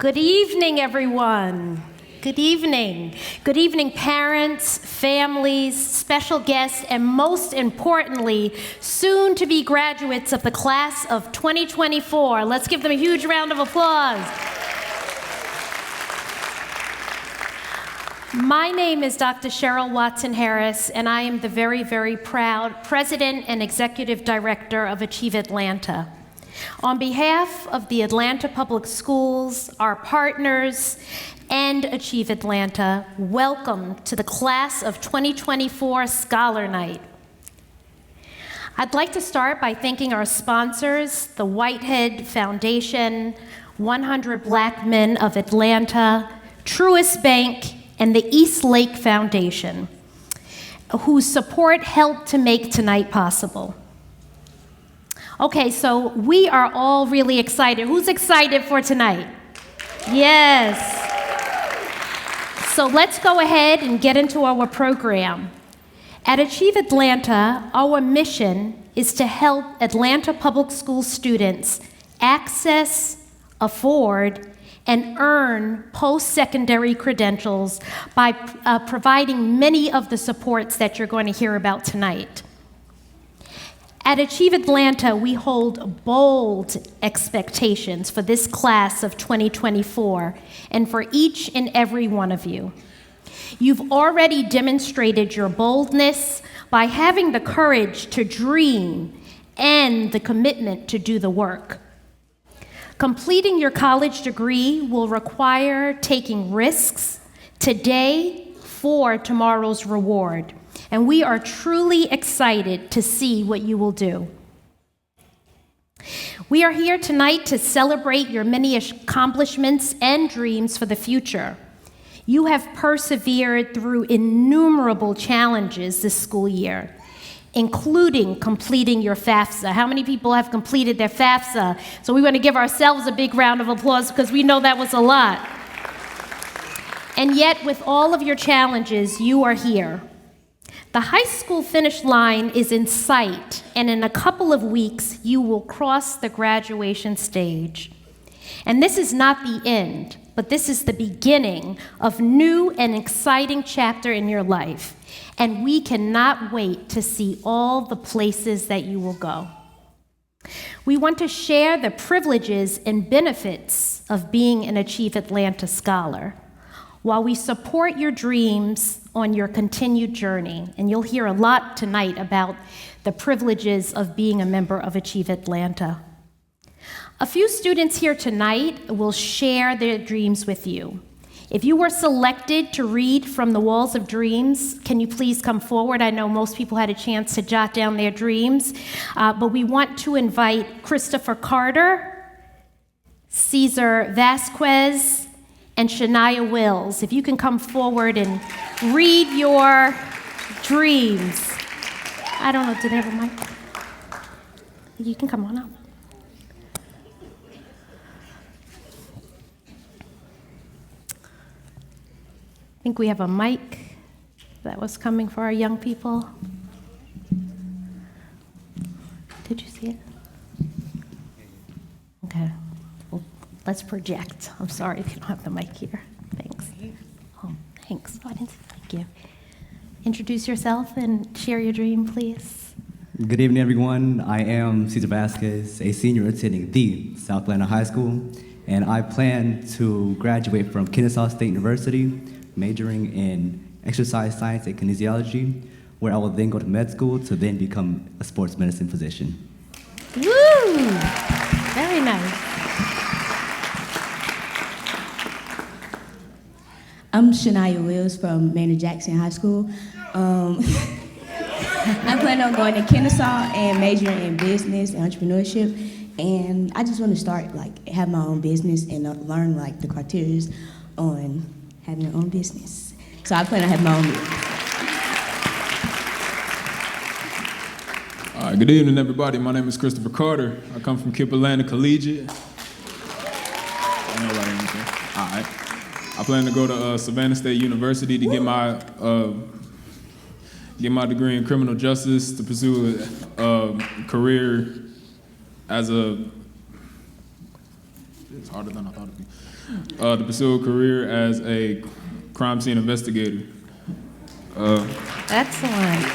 Good evening, everyone. Good evening. Good evening, parents, families, special guests, and most importantly, soon-to-be graduates of the class of 2024. Let's give them a huge round of applause. My name is Dr. Cheryl Watson-Harris, and I am the very, very proud President and Executive Director of Achieve Atlanta. On behalf of the Atlanta Public Schools, our partners, and Achieve Atlanta, welcome to the Class of 2024 Scholar Night. I'd like to start by thanking our sponsors, the Whitehead Foundation, 100 Black Men of Atlanta, Truist Bank, and the East Lake Foundation, whose support helped to make tonight possible. Okay, so we are all really excited. Who's excited for tonight? Yes. So let's go ahead and get into our program. At Achieve Atlanta, our mission is to help Atlanta Public School students access, afford, and earn post-secondary credentials by providing many of the supports that you're going to hear about tonight. At Achieve Atlanta, we hold bold expectations for this class of 2024 and for each and every one of you. You've already demonstrated your boldness by having the courage to dream and the commitment to do the work. Completing your college degree will require taking risks today for tomorrow's reward. And we are truly excited to see what you will do. We are here tonight to celebrate your many accomplishments and dreams for the future. You have persevered through innumerable challenges this school year, including completing your FAFSA. How many people have completed their FAFSA? So we want to give ourselves a big round of applause because we know that was a lot. And yet, with all of your challenges, you are here. The high school finish line is in sight, and in a couple of weeks, you will cross the graduation stage. And this is not the end, but this is the beginning of new and exciting chapter in your life. And we cannot wait to see all the places that you will go. We want to share the privileges and benefits of being an Achieve Atlanta scholar, while we support your dreams on your continued journey. And you'll hear a lot tonight about the privileges of being a member of Achieve Atlanta. A few students here tonight will share their dreams with you. If you were selected to read from the Walls of Dreams, can you please come forward? I know most people had a chance to jot down their dreams, but we want to invite Christopher Carter, Cesar Vasquez, and Shania Wills. If you can come forward and read your dreams. I don't know, do they have a mic? You can come on up. I think we have a mic that was coming for our young people. Did you see it? Okay. Let's project. I'm sorry if you don't have the mic here. Thanks. Oh, thanks. Oh, I didn't say thank you. Introduce yourself and share your dream, please. Good evening, everyone. I am Cesar Vasquez, a senior attending the South Atlanta High School, and I plan to graduate from Kennesaw State University, majoring in exercise science and kinesiology, where I will then go to med school to then become a sports medicine physician. Woo! Very nice. I'm Shania Wills from Maynard Jackson High School. I plan on going to Kennesaw and majoring in business and entrepreneurship. And I just want to start, have my own business and learn, the criteria on having your own business. So I plan on having my own business. All right, good evening, everybody. My name is Christopher Carter. I come from Kip Atlanta Collegiate. All right. I plan to go to Savannah State University to get my degree in criminal justice, to pursue a career as a, it's harder than I thought it'd be. To pursue a career as a crime scene investigator. Excellent.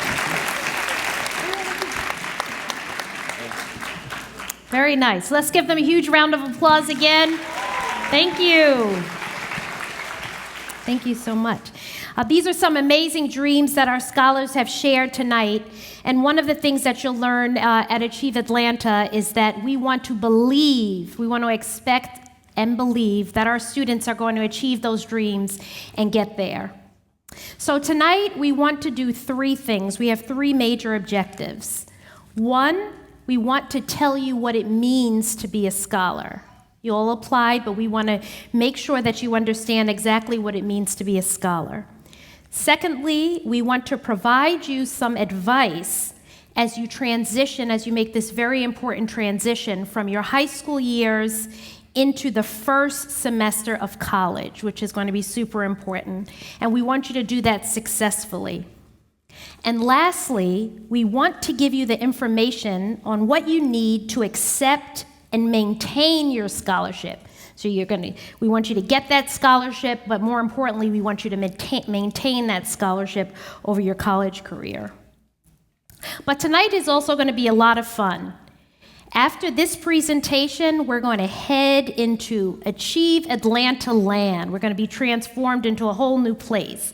Very nice. Let's give them a huge round of applause again. Thank you. Thank you so much. These are some amazing dreams that our scholars have shared tonight. And one of the things that you'll learn at Achieve Atlanta is that we want to expect and believe that our students are going to achieve those dreams and get there. So tonight, we want to do three things. We have three major objectives. One, we want to tell you what it means to be a scholar. You all applied, but we want to make sure that you understand exactly what it means to be a scholar. Secondly, we want to provide you some advice as you make this very important transition from your high school years into the first semester of college, which is going to be super important. And we want you to do that successfully. And lastly, we want to give you the information on what you need to accept and maintain your scholarship. So we want you to get that scholarship, but more importantly, we want you to maintain that scholarship over your college career. But tonight is also going to be a lot of fun. After this presentation, we're going to head into Achieve Atlanta land. We're going to be transformed into a whole new place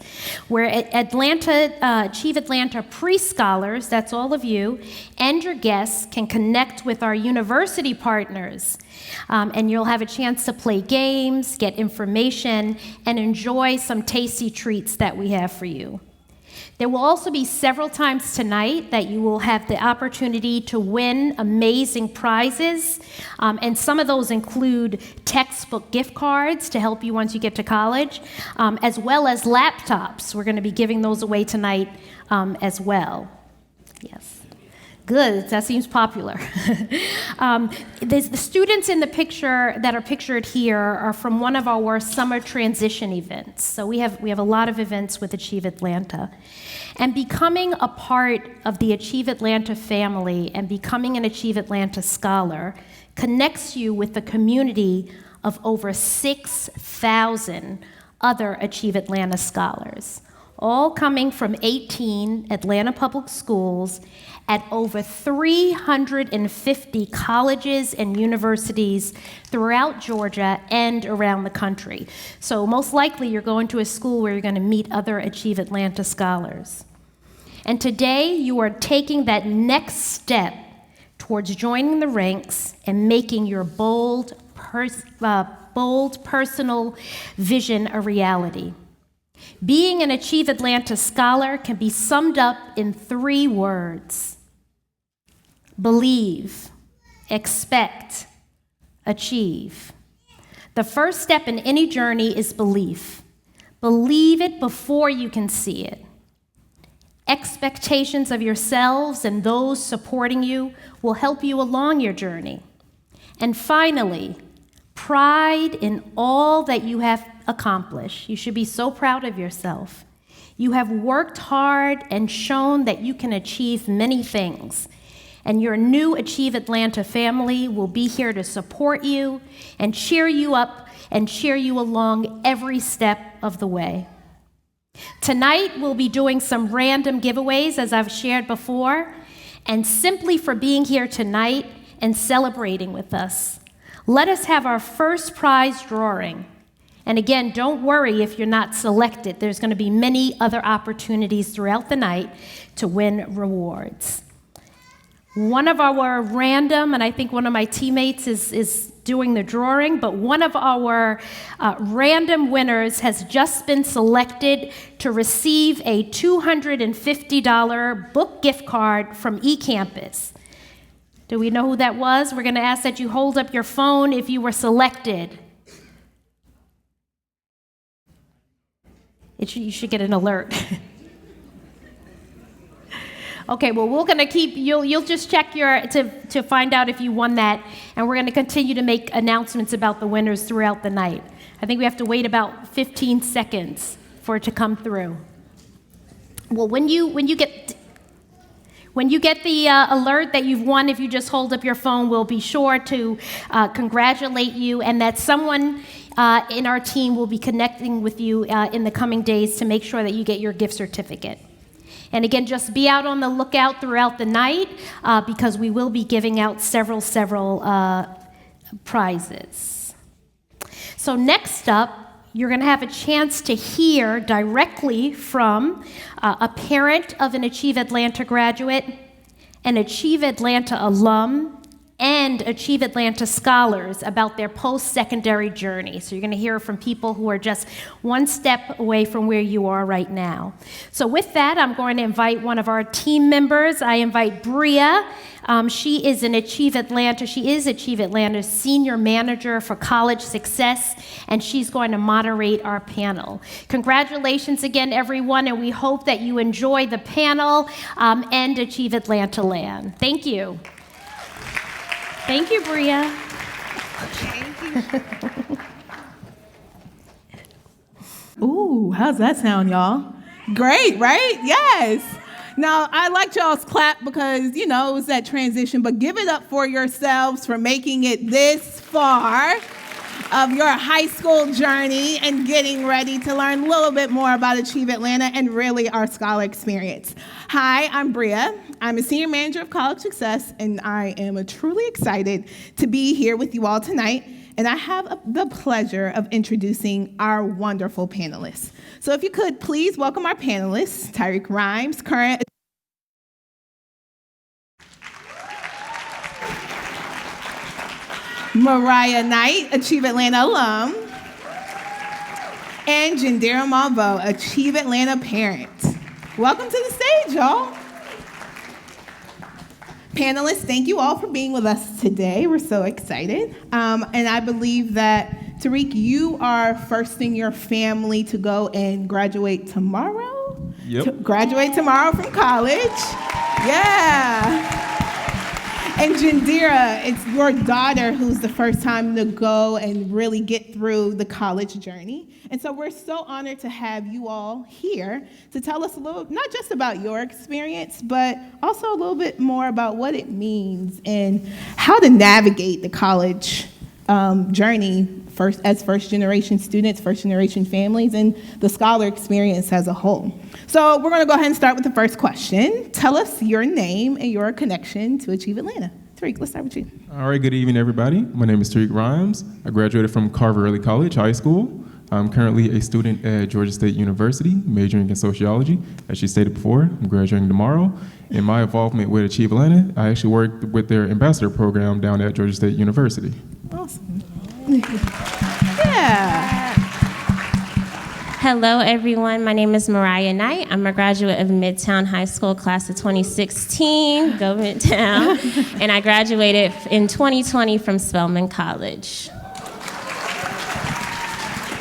where Achieve Atlanta pre-scholars, that's all of you, and your guests can connect with our university partners. And you'll have a chance to play games, get information, and enjoy some tasty treats that we have for you. There will also be several times tonight that you will have the opportunity to win amazing prizes, and some of those include textbook gift cards to help you once you get to college, as well as laptops. We're going to be giving those away tonight as well. Yes. Good, that seems popular. The students in the picture that are pictured here are from one of our summer transition events. So we have a lot of events with Achieve Atlanta. And becoming a part of the Achieve Atlanta family and becoming an Achieve Atlanta scholar connects you with the community of over 6,000 other Achieve Atlanta scholars, all coming from 18 Atlanta public schools at over 350 colleges and universities throughout Georgia and around the country. So most likely you're going to a school where you're going to meet other Achieve Atlanta scholars. And today you are taking that next step towards joining the ranks and making your bold personal vision a reality. Being an Achieve Atlanta scholar can be summed up in 3 words: believe, expect, achieve. The first step in any journey is belief. Believe it before you can see it. Expectations of yourselves and those supporting you will help you along your journey. And finally, pride in all that you have accomplished. You should be so proud of yourself. You have worked hard and shown that you can achieve many things. And your new Achieve Atlanta family will be here to support you and cheer you up and cheer you along every step of the way. Tonight, we'll be doing some random giveaways, as I've shared before, and simply for being here tonight and celebrating with us, let us have our first prize drawing. And again, don't worry if you're not selected. There's going to be many other opportunities throughout the night to win rewards. One of our random, and I think one of my teammates is doing the drawing, but one of our random winners has just been selected to receive a $250 book gift card from eCampus. Do we know who that was? We're going to ask that you hold up your phone if you were selected. You should get an alert. Okay, well, we're going to keep, you'll just check to find out if you won that, and we're going to continue to make announcements about the winners throughout the night. I think we have to wait about 15 seconds for it to come through. Well, when you get the alert that you've won, if you just hold up your phone, we'll be sure to congratulate you, and that someone in our team will be connecting with you in the coming days to make sure that you get your gift certificate. And again, just be out on the lookout throughout the night because we will be giving out several prizes. So next up, you're going to have a chance to hear directly from a parent of an Achieve Atlanta graduate, an Achieve Atlanta alum, and Achieve Atlanta scholars about their post-secondary journey. So you're going to hear from people who are just one step away from where you are right now. So with that, I'm going to invite one of our team members. I invite Bria. She is Achieve Atlanta's Senior Manager for College Success, and she's going to moderate our panel. Congratulations again, everyone, and we hope that you enjoy the panel and Achieve Atlanta Land. Thank you. Thank you, Bria. Thank you. Ooh, how's that sound, y'all? Great, right? Yes. Now, I liked y'all's clap because, it was that transition, but give it up for yourselves for making it this far of your high school journey and getting ready to learn a little bit more about Achieve Atlanta and really our scholar experience. Hi, I'm Bria. I'm a Senior Manager of College Success, and I am truly excited to be here with you all tonight. And I have the pleasure of introducing our wonderful panelists. So if you could please welcome our panelists, Tyreek Rhymes, current Mariah Knight, Achieve Atlanta alum, and Jandira Malvo, Achieve Atlanta parent. Welcome to the stage, y'all. Panelists, thank you all for being with us today. We're so excited. And I believe that, Tariq, you are first in your family to go and graduate tomorrow? Yep. Graduate tomorrow from college. Yeah. And Jandira, it's your daughter who's the first time to go and really get through the college journey. And so we're so honored to have you all here to tell us a little, not just about your experience, but also a little bit more about what it means and how to navigate the college journey as first-generation students, first-generation families, and the scholar experience as a whole. So we're going to go ahead and start with the first question. Tell us your name and your connection to Achieve Atlanta. Tariq, let's start with you. All right, good evening, everybody. My name is Tariq Rhymes. I graduated from Carver Early College High School. I'm currently a student at Georgia State University, majoring in sociology. As she stated before, I'm graduating tomorrow. In my involvement with Achieve Atlanta, I actually worked with their ambassador program down at Georgia State University. Awesome. Yeah. Hello, everyone. My name is Mariah Knight. I'm a graduate of Midtown High School, class of 2016, go Midtown, and I graduated in 2020 from Spelman College.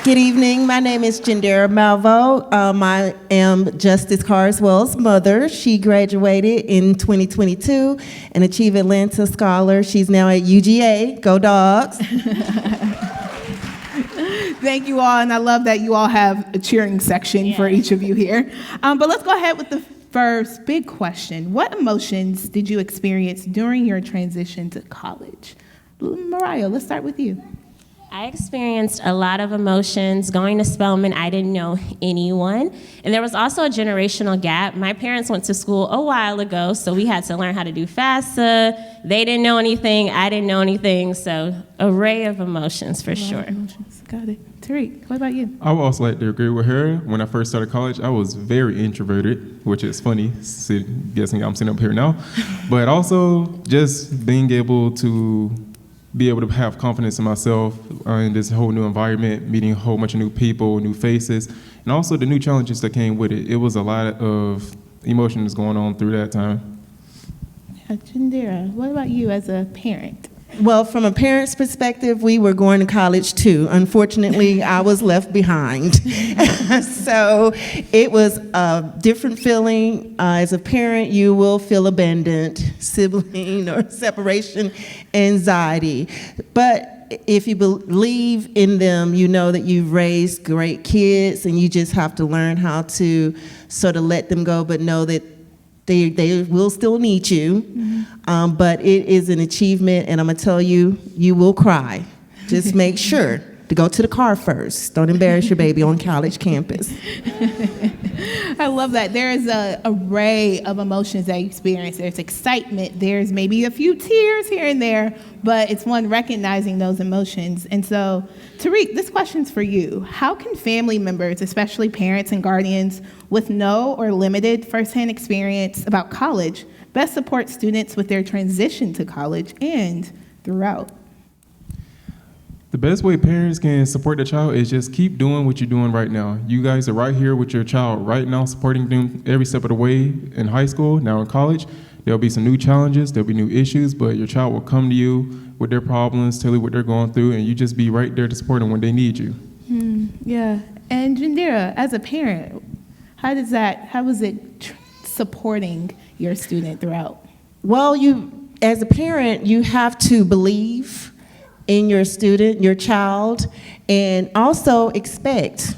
Good evening. My name is Jandira Malvo. I am Justice Carswell's mother. She graduated in 2022, an Achieve Atlanta scholar. She's now at UGA. Go Dogs. Thank you all, and I love that you all have a cheering section for each of you here. But let's go ahead with the first big question. What emotions did you experience during your transition to college? Mariah, let's start with you. I experienced a lot of emotions. Going to Spelman, I didn't know anyone. And there was also a generational gap. My parents went to school a while ago, so we had to learn how to do FAFSA. They didn't know anything, I didn't know anything, so array of emotions for sure. Emotions. Got it. Tariq, what about you? I would also like to agree with her. When I first started college, I was very introverted, which is funny, guessing I'm sitting up here now. But also just being able to have confidence in myself in this whole new environment, meeting a whole bunch of new people, new faces, and also the new challenges that came with it. It was a lot of emotions going on through that time. Yeah, Jandira, what about you as a parent? Well, from a parent's perspective, we were going to college too. Unfortunately, I was left behind. So it was a different feeling. As a parent, you will feel abandoned, sibling or separation anxiety. But if you believe in them, you know that you've raised great kids and you just have to learn how to sort of let them go, but know that they will still need you. Mm-hmm. But it is an achievement, and I'm gonna tell you, you will cry. Just make sure. to go to the car first. Don't embarrass your baby on college campus. I love that. There is an array of emotions that you experience. There's excitement. There's maybe a few tears here and there, but it's one recognizing those emotions. And so, Tariq, this question's for you. How can family members, especially parents and guardians with no or limited firsthand experience about college, best support students with their transition to college and throughout? The best way parents can support their child is just keep doing what you're doing right now. You guys are right here with your child right now, supporting them every step of the way in high school, now in college. There'll be some new challenges, there'll be new issues, but your child will come to you with their problems, tell you what they're going through, and you just be right there to support them when they need you. Yeah. And Jandira, as a parent, how was it supporting your student throughout? Well, as a parent, you have to believe in your student, your child, and also expect,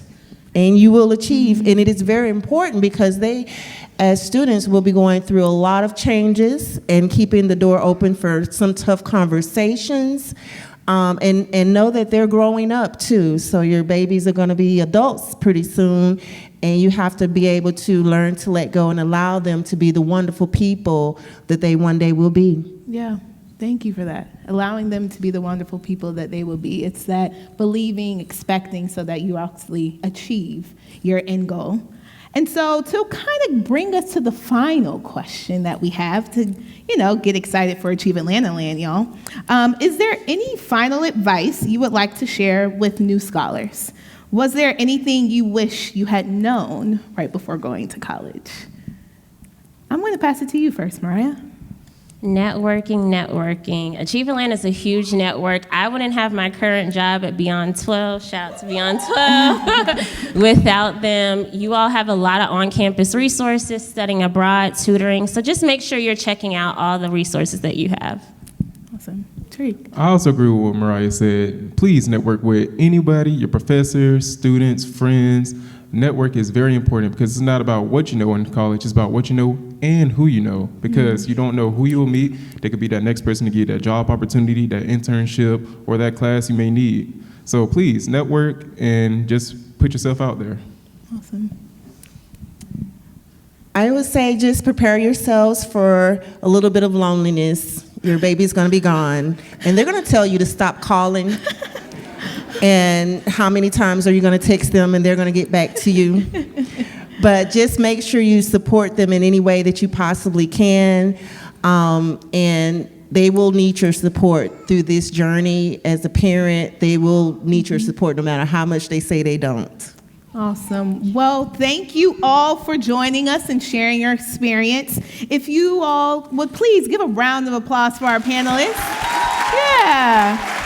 and you will achieve. And it is very important because they, as students, will be going through a lot of changes and keeping the door open for some tough conversations, and know that they're growing up too. So your babies are going to be adults pretty soon, and you have to be able to learn to let go and allow them to be the wonderful people that they one day will be. Yeah. Thank you for that. Allowing them to be the wonderful people that they will be. It's that believing, expecting, so that you actually achieve your end goal. And so to kind of bring us to the final question that we have to, get excited for Achieve Atlanta Land, y'all. Is there any final advice you would like to share with new scholars? Was there anything you wish you had known right before going to college? I'm going to pass it to you first, Mariah. Networking. Achieve Atlanta is a huge network. I wouldn't have my current job at Beyond 12, shout out to Beyond 12, without them. You all have a lot of on-campus resources, studying abroad, tutoring, so just make sure you're checking out all the resources that you have. Awesome. Tariq. I also agree with what Mariah said. Please network with anybody, your professors, students, friends. Network is very important because it's not about what you know in college, it's about what you know and who you know, because you don't know who you will meet. They could be that next person to get that job opportunity, that internship, or that class you may need. So please network and just put yourself out there. Awesome. I would say just prepare yourselves for a little bit of loneliness. Your baby's gonna be gone, and they're gonna tell you to stop calling. And how many times are you going to text them and they're going to get back to you? But just make sure you support them in any way that you possibly can. And they will need your support through this journey. As a parent, they will need your support no matter how much they say they don't. Awesome. Well, thank you all for joining us and sharing your experience. If you all would please give a round of applause for our panelists. Yeah.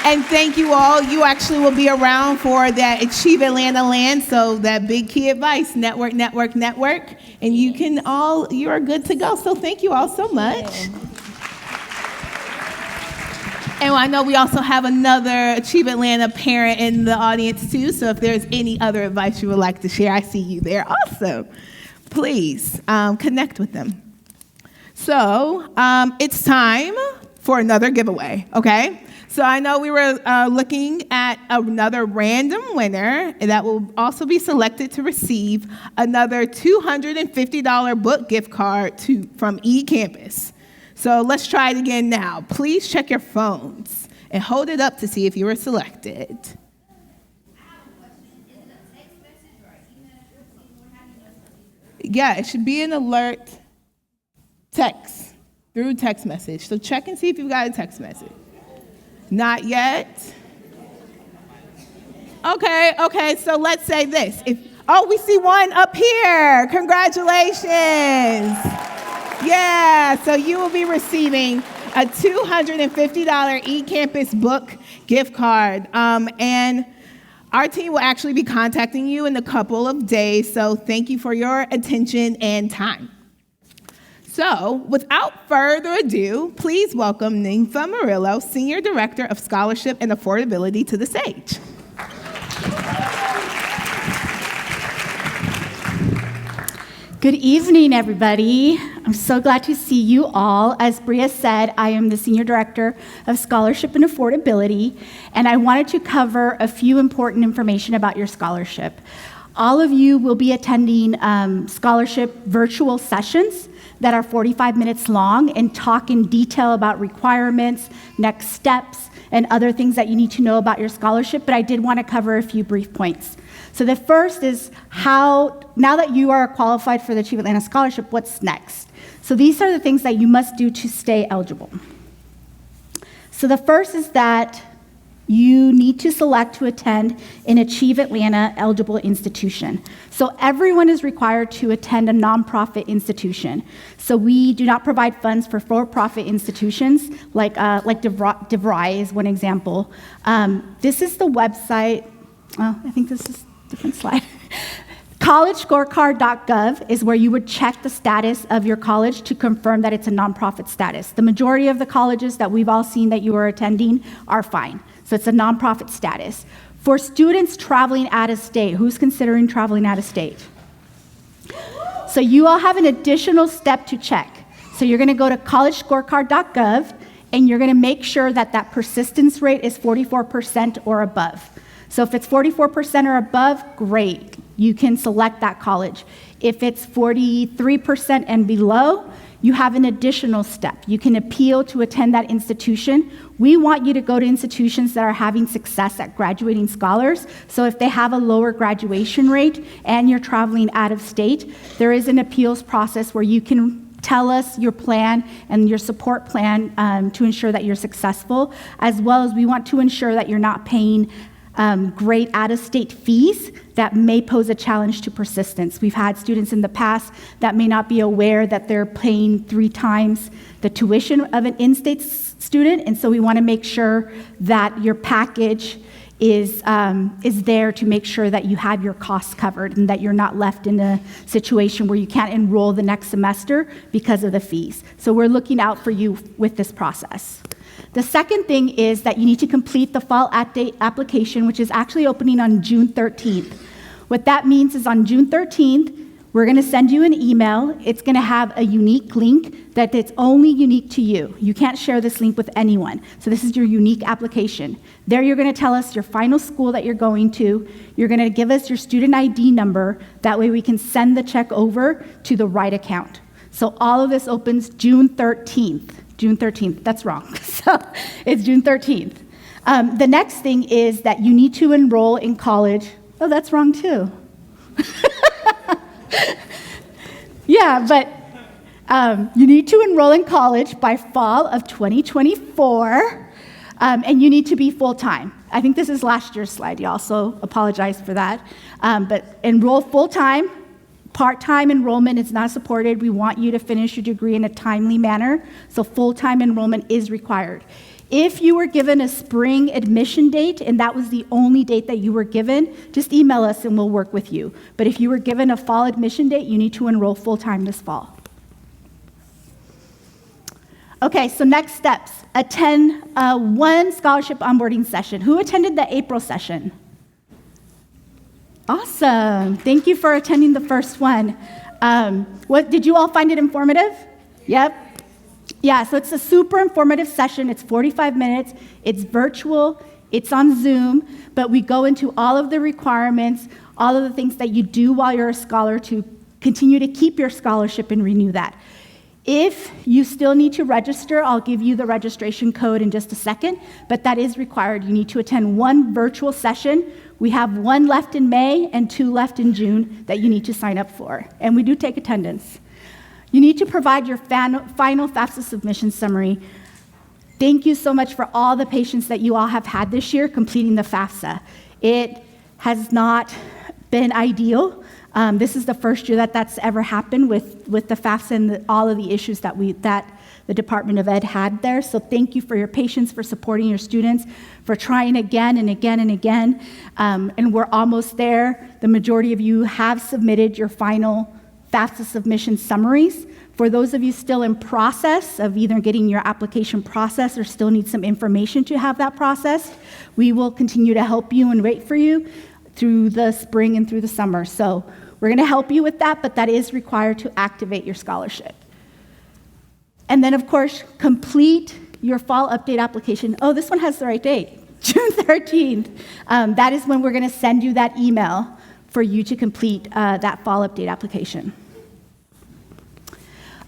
And thank you all. You actually will be around for that Achieve Atlanta Land. So that big key advice, network. And you are good to go. So thank you all so much. And I know we also have another Achieve Atlanta parent in the audience too. So if there's any other advice you would like to share, I see you there also. Please connect with them. So it's time for another giveaway, okay? So I know we were looking at another random winner that will also be selected to receive another $250 book gift card from eCampus. So let's try it again now. Please check your phones and hold it up to see if you were selected. Yeah, it should be an alert text, through text message. So check and see if you've got a text message. Not yet? Okay, so let's say this. We see one up here. Congratulations. Yeah, so you will be receiving a $250 eCampus book gift card. And our team will actually be contacting you in a couple of days, so thank you for your attention and time. So, without further ado, please welcome Nympha Murillo, Senior Director of Scholarship and Affordability, to the stage. Good evening, everybody. I'm so glad to see you all. As Bria said, I am the Senior Director of Scholarship and Affordability, and I wanted to cover a few important information about your scholarship. All of you will be attending scholarship virtual sessions that are 45 minutes long and talk in detail about requirements, next steps, and other things that you need to know about your scholarship, but I did want to cover a few brief points. So the first is how, now that you are qualified for the Achieve Atlanta Scholarship, what's next? So these are the things that you must do to stay eligible. So the first is that you need to select to attend an Achieve Atlanta eligible institution. So everyone is required to attend a nonprofit institution. So we do not provide funds for for-profit institutions, like DeVry is one example. This is the website, I think this is a different slide. collegescorecard.gov is where you would check the status of your college to confirm that it's a nonprofit status. The majority of the colleges that we've all seen that you are attending are fine. So it's a nonprofit status. For students traveling out of state, who's considering traveling out of state? So you all have an additional step to check. So you're gonna go to collegescorecard.gov and you're gonna make sure that that persistence rate is 44% or above. So if it's 44% or above, great. You can select that college. If it's 43% and below, you have an additional step. You can appeal to attend that institution. We want you to go to institutions that are having success at graduating scholars. So if they have a lower graduation rate and you're traveling out of state, there is an appeals process where you can tell us your plan and your support plan to ensure that you're successful, as well as we want to ensure that you're not paying great out-of-state fees that may pose a challenge to persistence. We've had students in the past that may not be aware that they're paying 3 times the tuition of an in-state student, and so we want to make sure that your package is there to make sure that you have your costs covered and that you're not left in a situation where you can't enroll the next semester because of the fees. So we're looking out for you with this process. The second thing is that you need to complete the fall at-date application, which is actually opening on June 13th. What that means is on June 13th, we're going to send you an email. It's going to have a unique link that it's only unique to you. You can't share this link with anyone. So this is your unique application. There you're going to tell us your final school that you're going to. You're going to give us your student ID number. That way we can send the check over to the right account. So all of this opens June 13th. June 13th, that's wrong. So it's June 13th. The next thing is that you need to enroll in college. Oh, that's wrong too. Yeah, but you need to enroll in college by fall of 2024, and you need to be full-time. I think this is last year's slide, y'all, so apologize for that. But enroll full-time. Part-time enrollment is not supported. We want you to finish your degree in a timely manner, so full-time enrollment is required. If you were given a spring admission date and that was the only date that you were given, just email us and we'll work with you. But if you were given a fall admission date, you need to enroll full-time this fall. Okay, so next steps. Attend one scholarship onboarding session. Who attended the April session? Awesome. Thank you for attending the first one. What did you all find it informative? Yep. Yeah, so it's a super informative session. It's 45 minutes. It's virtual. It's on Zoom, but we go into all of the requirements, all of the things that you do while you're a scholar to continue to keep your scholarship and renew that. If you still need to register, I'll give you the registration code in just a second, but that is required. You need to attend one virtual session. We have 1 left in May and 2 left in June that you need to sign up for, and we do take attendance. You need to provide your final FAFSA submission summary. Thank you so much for all the patience that you all have had this year completing the FAFSA. It has not been ideal. This is the first year that that's ever happened with the FAFSA and all of the issues that the Department of Ed had there. So thank you for your patience, for supporting your students, for trying again and again and again. And we're almost there. The majority of you have submitted your final FAFSA submission summaries. For those of you still in process of either getting your application processed or still need some information to have that processed, we will continue to help you and wait for you through the spring and through the summer. So We're going to help you with that, but that is required to activate your scholarship. And then, of course, complete your fall update application. Oh, this one has the right date, June 13th. That is when we're going to send you that email for you to complete that fall update application.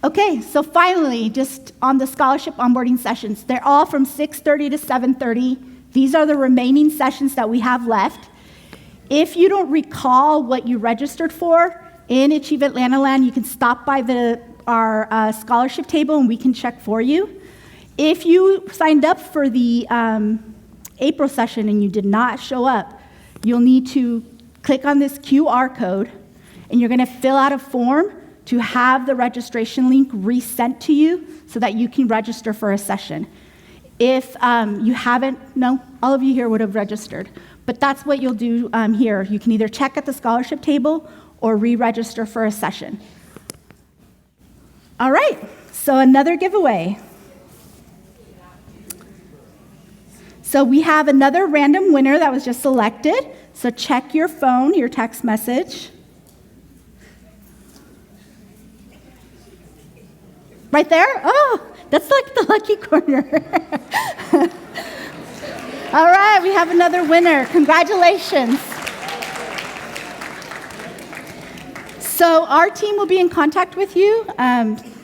Okay, so finally, just on the scholarship onboarding sessions, they're all from 6:30 to 7:30. These are the remaining sessions that we have left. If you don't recall what you registered for in Achieve Atlanta Land, you can stop by our scholarship table and we can check for you. If you signed up for the April session and you did not show up, you'll need to click on this QR code and you're going to fill out a form to have the registration link resent to you so that you can register for a session. If you haven't, no, all of you here would have registered, but that's what you'll do here. You can either check at the scholarship table or re-register for a session. All right, so another giveaway. So we have another random winner that was just selected. So check your phone, your text message. Right there? Oh, that's like the lucky corner. All right, we have another winner. Congratulations. So our team will be in contact with you.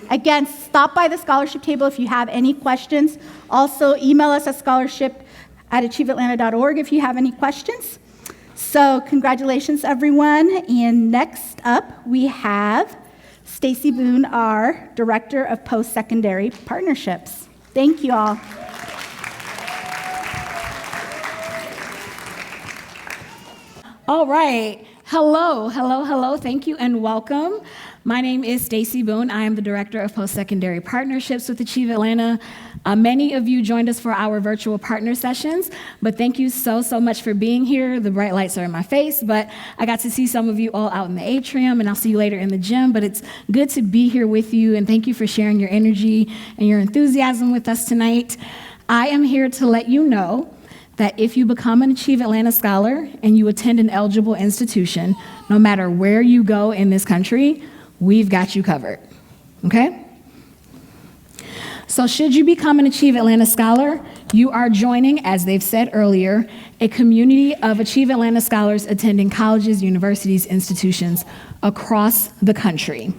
Again, stop by the scholarship table if you have any questions. Also, email us at scholarship@achieveatlanta.org if you have any questions. So congratulations, everyone. And next up, we have Stacy Boone, our Director of Post-Secondary Partnerships. Thank you all. All right. Hello. Thank you and welcome. My name is Stacy Boone. I am the Director of Post-Secondary Partnerships with Achieve Atlanta. Many of you joined us for our virtual partner sessions, but thank you so much for being here. The bright lights are in my face, but I got to see some of you all out in the atrium, and I'll see you later in the gym, but it's good to be here with you, and thank you for sharing your energy and your enthusiasm with us tonight. I am here to let you know that if you become an Achieve Atlanta Scholar and you attend an eligible institution, no matter where you go in this country, we've got you covered, okay? So should you become an Achieve Atlanta Scholar, you are joining, as they've said earlier, a community of Achieve Atlanta Scholars attending colleges, universities, institutions across the country.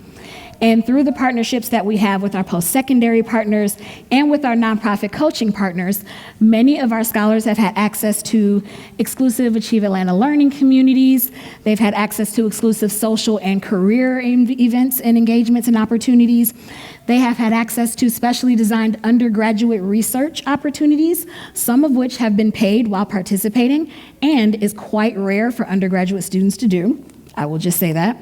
And through the partnerships that we have with our post-secondary partners and with our nonprofit coaching partners, many of our scholars have had access to exclusive Achieve Atlanta learning communities. They've had access to exclusive social and career events and engagements and opportunities. They have had access to specially designed undergraduate research opportunities, some of which have been paid while participating and is quite rare for undergraduate students to do. I will just say that.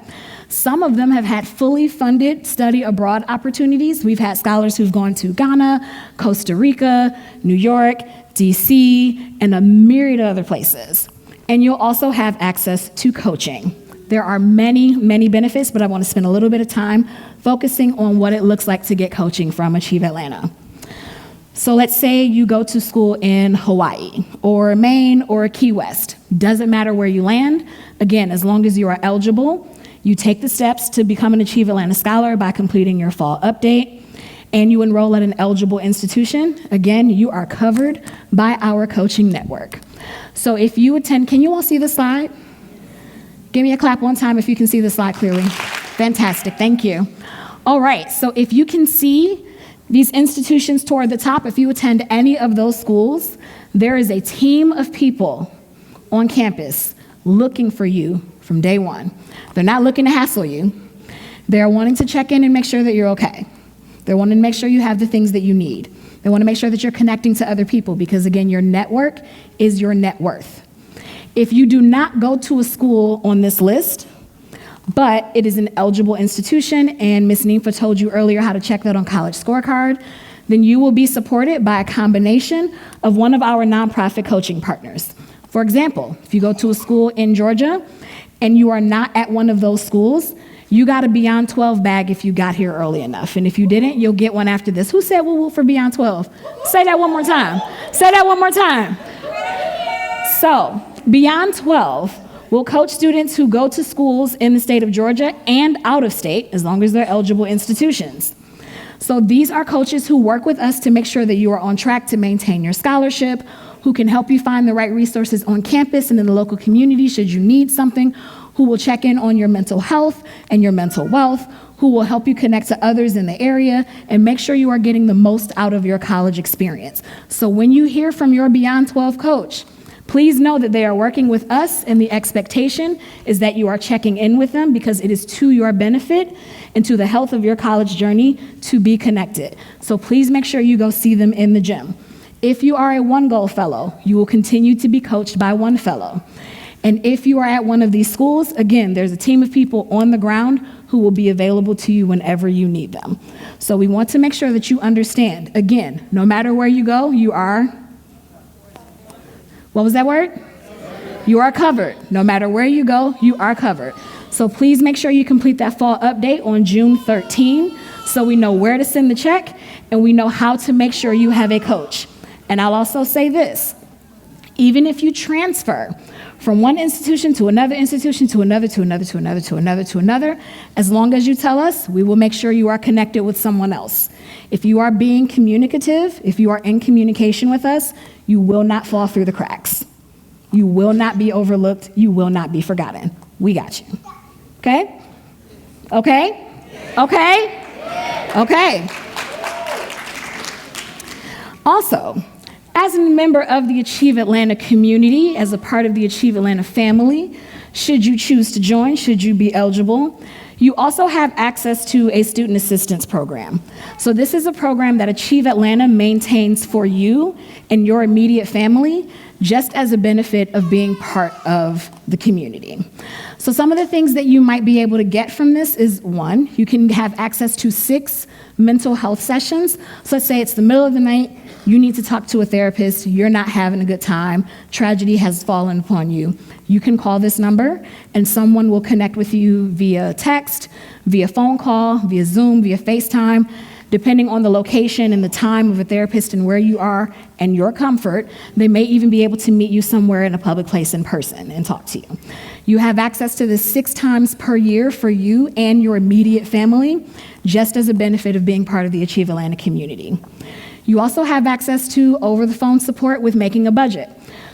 Some of them have had fully funded study abroad opportunities. We've had scholars who've gone to Ghana, Costa Rica, New York, DC, and a myriad of other places. And you'll also have access to coaching. There are many benefits, but I want to spend a little bit of time focusing on what it looks like to get coaching from Achieve Atlanta. So let's say you go to school in Hawaii or Maine or Key West. Doesn't matter where you land. Again, as long as you are eligible, you take the steps to become an Achieve Atlanta Scholar by completing your fall update, and you enroll at an eligible institution. Again, you are covered by our coaching network. So if you attend, can you all see the slide? Give me a clap one time if you can see the slide clearly. Fantastic, thank you. All right, so if you can see these institutions toward the top, if you attend any of those schools, there is a team of people on campus looking for you from day one. They're not looking to hassle you. They're wanting to check in and make sure that you're okay. They're wanting to make sure you have the things that you need. They want to make sure that you're connecting to other people because, again, your network is your net worth. If you do not go to a school on this list, but it is an eligible institution, and Ms. Ninfa told you earlier how to check that on College Scorecard, then you will be supported by a combination of one of our nonprofit coaching partners. For example, if you go to a school in Georgia and you are not at one of those schools, you got a Beyond 12 bag if you got here early enough. And if you didn't, you'll get one after this. Who said woo-woo for Beyond 12? Say that one more time. Say that one more time. So, Beyond 12 will coach students who go to schools in the state of Georgia and out of state, as long as they're eligible institutions. So these are coaches who work with us to make sure that you are on track to maintain your scholarship, who can help you find the right resources on campus and in the local community should you need something, who will check in on your mental health and your mental wealth, who will help you connect to others in the area and make sure you are getting the most out of your college experience. So when you hear from your Beyond 12 coach, please know that they are working with us, and the expectation is that you are checking in with them because it is to your benefit and to the health of your college journey to be connected. So please make sure you go see them in the gym. If you are a One Goal Fellow, you will continue to be coached by one fellow. And if you are at one of these schools, again, there's a team of people on the ground who will be available to you whenever you need them. So we want to make sure that you understand, again, no matter where you go, you are, what was that word? You are covered. No matter where you go, you are covered. So please make sure you complete that fall update on June 13 so we know where to send the check and we know how to make sure you have a coach. And I'll also say this, even if you transfer from one institution to another institution to another, to another, to another, to another, to another, as long as you tell us, we will make sure you are connected with someone else. If you are being communicative, if you are in communication with us, you will not fall through the cracks. You will not be overlooked. You will not be forgotten. We got you. Okay? Okay? Okay? Okay. Also, as a member of the Achieve Atlanta community, as a part of the Achieve Atlanta family, should you choose to join, should you be eligible, you also have access to a student assistance program. So this is a program that Achieve Atlanta maintains for you and your immediate family, just as a benefit of being part of the community. So some of the things that you might be able to get from this is, one, you can have access to 6 mental health sessions. So let's say it's the middle of the night, you need to talk to a therapist, you're not having a good time, tragedy has fallen upon you. You can call this number and someone will connect with you via text, via phone call, via Zoom, via FaceTime, depending on the location and the time of a therapist and where you are and your comfort. They may even be able to meet you somewhere in a public place in person and talk to you. You have access to this 6 times per year for you and your immediate family, just as a benefit of being part of the Achieve Atlanta community. You also have access to over-the-phone support with making a budget.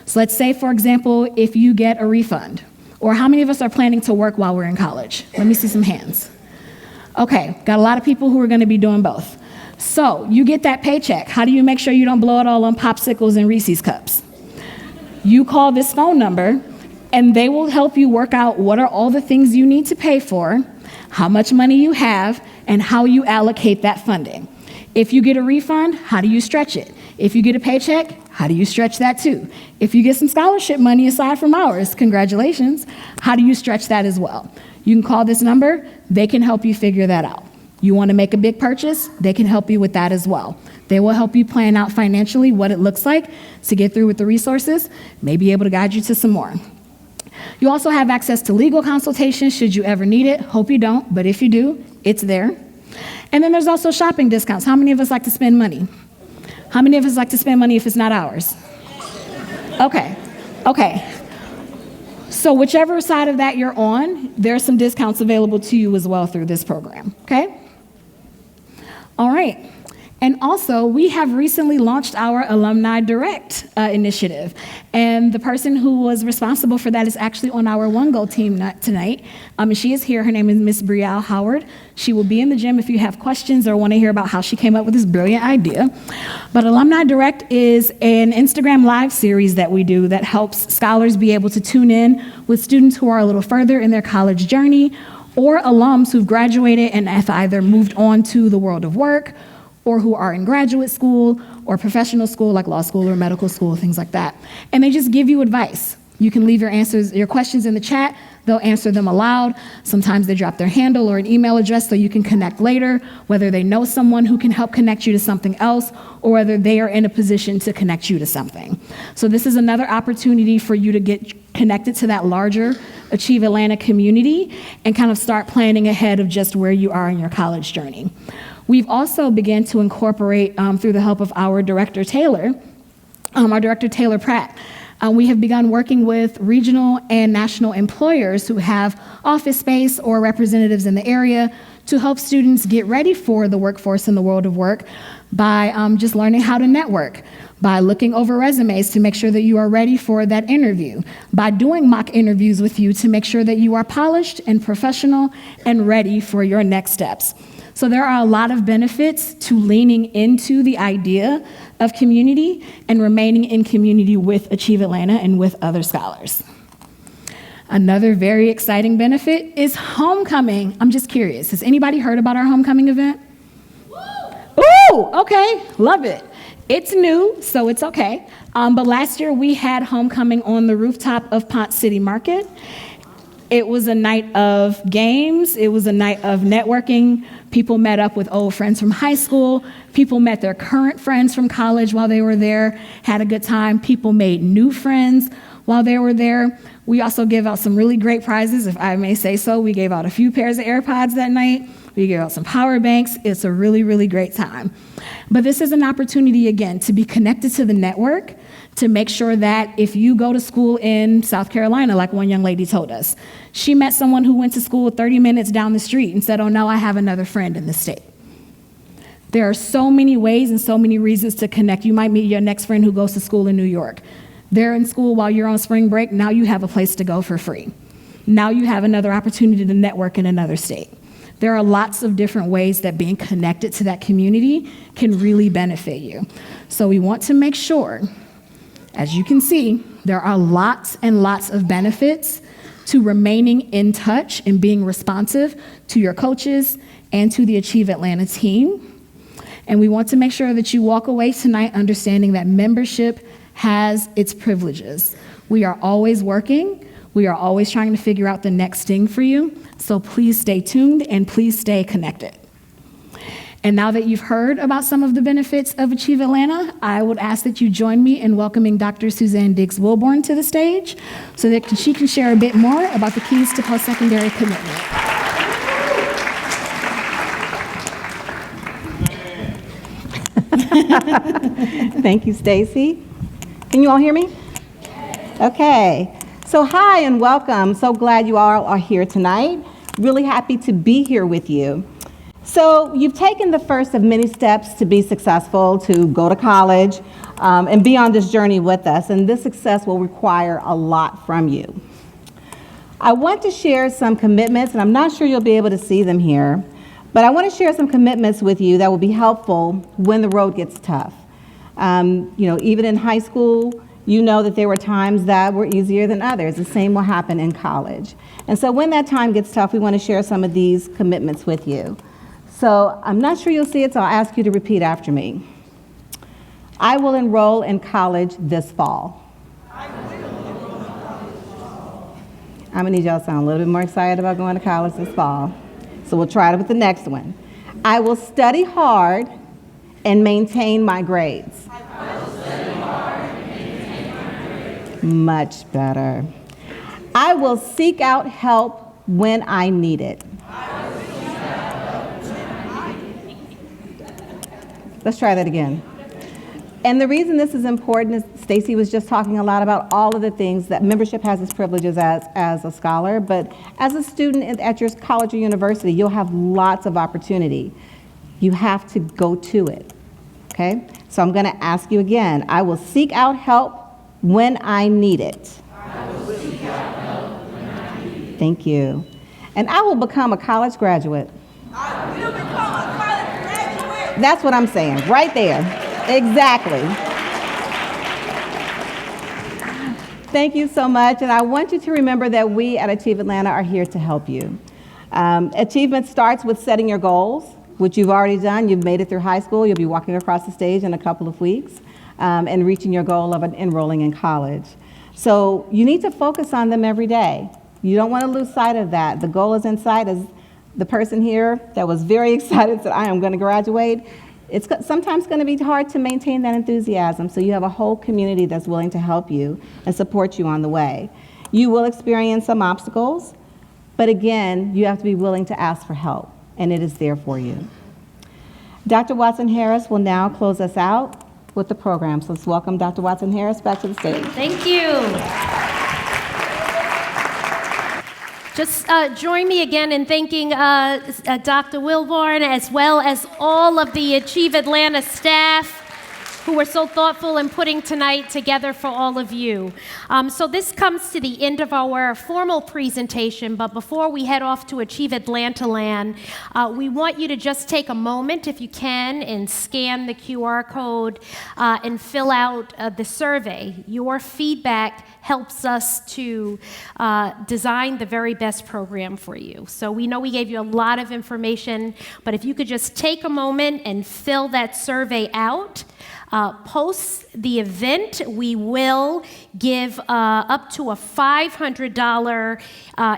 So let's say, for example, if you get a refund, or how many of us are planning to work while we're in college? Let me see some hands. Okay, got a lot of people who are gonna be doing both. So you get that paycheck. How do you make sure you don't blow it all on popsicles and Reese's cups? You call this phone number and they will help you work out what are all the things you need to pay for, how much money you have, and how you allocate that funding. If you get a refund, how do you stretch it? If you get a paycheck, how do you stretch that too? If you get some scholarship money aside from ours, congratulations, how do you stretch that as well? You can call this number, they can help you figure that out. You want to make a big purchase, they can help you with that as well. They will help you plan out financially what it looks like to get through with the resources, may be able to guide you to some more. You also have access to legal consultations should you ever need it. Hope you don't, but if you do, it's there. And then there's also shopping discounts. How many of us like to spend money? How many of us like to spend money if it's not ours? Okay. So whichever side of that you're on, there are some discounts available to you as well through this program, okay? All right. And also, we have recently launched our Alumni Direct initiative. And the person who was responsible for that is actually on our One Goal team tonight. And she is here. Her name is Miss Brielle Howard. She will be in the gym if you have questions or want to hear about how she came up with this brilliant idea. But Alumni Direct is an Instagram Live series that we do that helps scholars be able to tune in with students who are a little further in their college journey, or alums who've graduated and have either moved on to the world of work, or who are in graduate school or professional school like law school or medical school, things like that. And they just give you advice. You can leave your questions in the chat. They'll answer them aloud. Sometimes they drop their handle or an email address so you can connect later, whether they know someone who can help connect you to something else or whether they are in a position to connect you to something. So this is another opportunity for you to get connected to that larger Achieve Atlanta community and kind of start planning ahead of just where you are in your college journey. We've also begun to incorporate, through the help of our Director Taylor Pratt. We have begun working with regional and national employers who have office space or representatives in the area to help students get ready for the workforce in the world of work by just learning how to network, by looking over resumes to make sure that you are ready for that interview, by doing mock interviews with you to make sure that you are polished and professional and ready for your next steps. So there are a lot of benefits to leaning into the idea of community and remaining in community with Achieve Atlanta and with other scholars. Another very exciting benefit is homecoming. I'm just curious, has anybody heard about our homecoming event? Ooh, okay, love it. It's new, so it's okay. But last year we had homecoming on the rooftop of Ponce City Market. It was a night of games. It was a night of networking. People met up with old friends from high school. People met their current friends from college while they were there, had a good time. People made new friends while they were there. We also gave out some really great prizes, if I may say so. We gave out a few pairs of AirPods that night. We gave out some power banks. It's a really, really great time. But this is an opportunity, again, to be connected to the network, to make sure that if you go to school in South Carolina, like one young lady told us, she met someone who went to school 30 minutes down the street and said, oh, no, I have another friend in the state. There are so many ways and so many reasons to connect. You might meet your next friend who goes to school in New York. They're in school while you're on spring break. Now you have a place to go for free. Now you have another opportunity to network in another state. There are lots of different ways that being connected to that community can really benefit you. So we want to make sure, as you can see, there are lots and lots of benefits to remaining in touch and being responsive to your coaches and to the Achieve Atlanta team. And we want to make sure that you walk away tonight understanding that membership has its privileges. We are always working. We are always trying to figure out the next thing for you. So please stay tuned and please stay connected. And now that you've heard about some of the benefits of Achieve Atlanta, I would ask that you join me in welcoming Dr. Suzanne Diggs-Wilborn to the stage so that she can share a bit more about the keys to post-secondary commitment. Thank you, Stacy. Can you all hear me? Okay. So hi and welcome. So glad you all are here tonight. Really happy to be here with you. So you've taken the first of many steps to be successful, to go to college, and be on this journey with us. And this success will require a lot from you. I want to share some commitments, and I'm not sure you'll be able to see them here, but I want to share some commitments with you that will be helpful when the road gets tough. Even in high school, you know that there were times that were easier than others. The same will happen in college. And so when that time gets tough, we want to share some of these commitments with you. So I'm not sure you'll see it, so I'll ask you to repeat after me. I will enroll in college this fall. I'm gonna need y'all to sound a little bit more excited about going to college this fall. So we'll try it with the next one. I will study hard and maintain my grades. Much better. I will seek out help when I need it. Let's try that again. And the reason this is important is Stacy was just talking a lot about all of the things that membership has its privileges as a scholar, but as a student at your college or university, you'll have lots of opportunity. You have to go to it, okay? So I'm gonna ask you again. I will seek out help when I need it. I will seek out help when I need it. Thank you. And I will become a college graduate. I will become a college graduate. That's what I'm saying, right there. Exactly. Thank you so much. And I want you to remember that we at Achieve Atlanta are here to help you. Achievement starts with setting your goals, which you've already done. You've made it through high school. You'll be walking across the stage in a couple of weeks. And reaching your goal of enrolling in college. So you need to focus on them every day. You don't want to lose sight of that. The goal is in sight. As the person here that was very excited said, I am going to graduate. It's sometimes going to be hard to maintain that enthusiasm, so you have a whole community that's willing to help you and support you on the way. You will experience some obstacles, but again, you have to be willing to ask for help, and it is there for you. Dr. Watson-Harris will now close us out with the program. So let's welcome Dr. Watson Harris back to the stage. Thank you. Just join me again in thanking Dr. Wilborn, as well as all of the Achieve Atlanta staff who were so thoughtful in putting tonight together for all of you. So this comes to the end of our formal presentation, but before we head off to Achieve Atlanta Land, we want you to just take a moment, if you can, and scan the QR code and fill out the survey. Your feedback helps us to design the very best program for you. So we know we gave you a lot of information, but if you could just take a moment and fill that survey out. Post the event, we will give up to a $500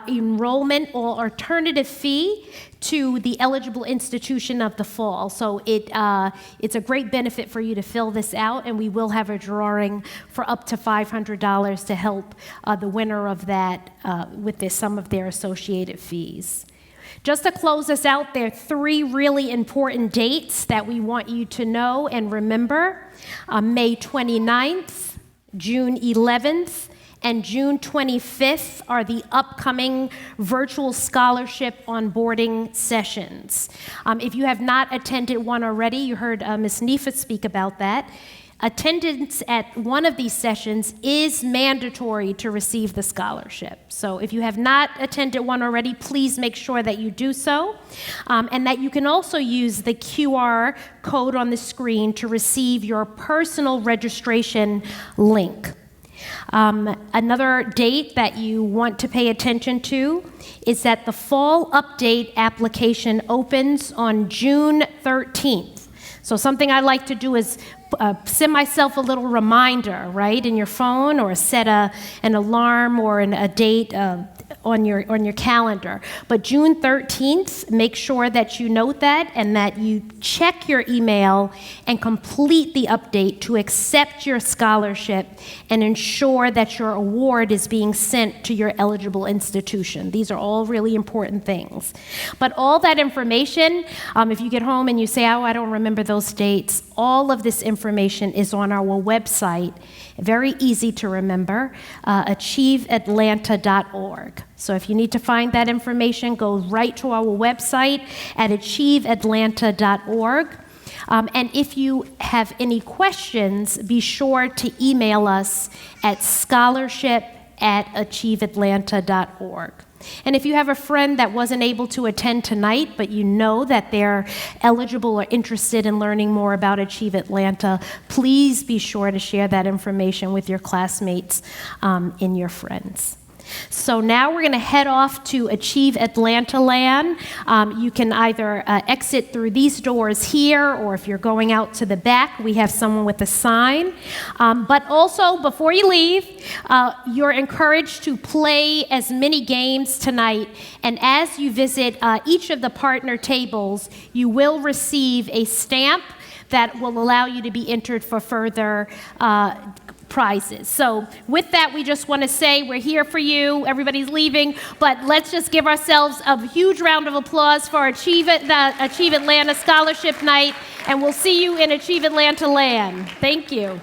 enrollment or alternative fee to the eligible institution of the fall. So it's a great benefit for you to fill this out, and we will have a drawing for up to $500 to help the winner of that with some of their associated fees. Just to close us out, there are 3 really important dates that we want you to know and remember. May 29th, June 11th, and June 25th are the upcoming virtual scholarship onboarding sessions. If you have not attended one already, you heard Ms. Nefa speak about that. Attendance at one of these sessions is mandatory to receive the scholarship. So if you have not attended one already, please make sure that you do so, and that you can also use the QR code on the screen to receive your personal registration link. Another date that you want to pay attention to is that the fall update application opens on June 13th. So something I like to do is send myself a little reminder, right, in your phone, or set an alarm or a date on your calendar. But June 13th, make sure that you note that and that you check your email and complete the update to accept your scholarship and ensure that your award is being sent to your eligible institution. These are all really important things. But all that information, if you get home and you say, oh, I don't remember those dates, all of this information is on our website. Very easy to remember, achieveatlanta.org. So if you need to find that information, go right to our website at achieveatlanta.org. And if you have any questions, be sure to email us at scholarship@achieveatlanta.org. And if you have a friend that wasn't able to attend tonight, but you know that they're eligible or interested in learning more about Achieve Atlanta, please be sure to share that information with your classmates and your friends. So now we're going to head off to Achieve Atlanta Land. You can either exit through these doors here, or if you're going out to the back, we have someone with a sign. But also, before you leave, you're encouraged to play as many games tonight. And as you visit each of the partner tables, you will receive a stamp that will allow you to be entered for further prizes. So with that, we just want to say we're here for you. Everybody's leaving, but let's just give ourselves a huge round of applause for Achieve Atlanta Scholarship Night, and we'll see you in Achieve Atlanta Land. Thank you.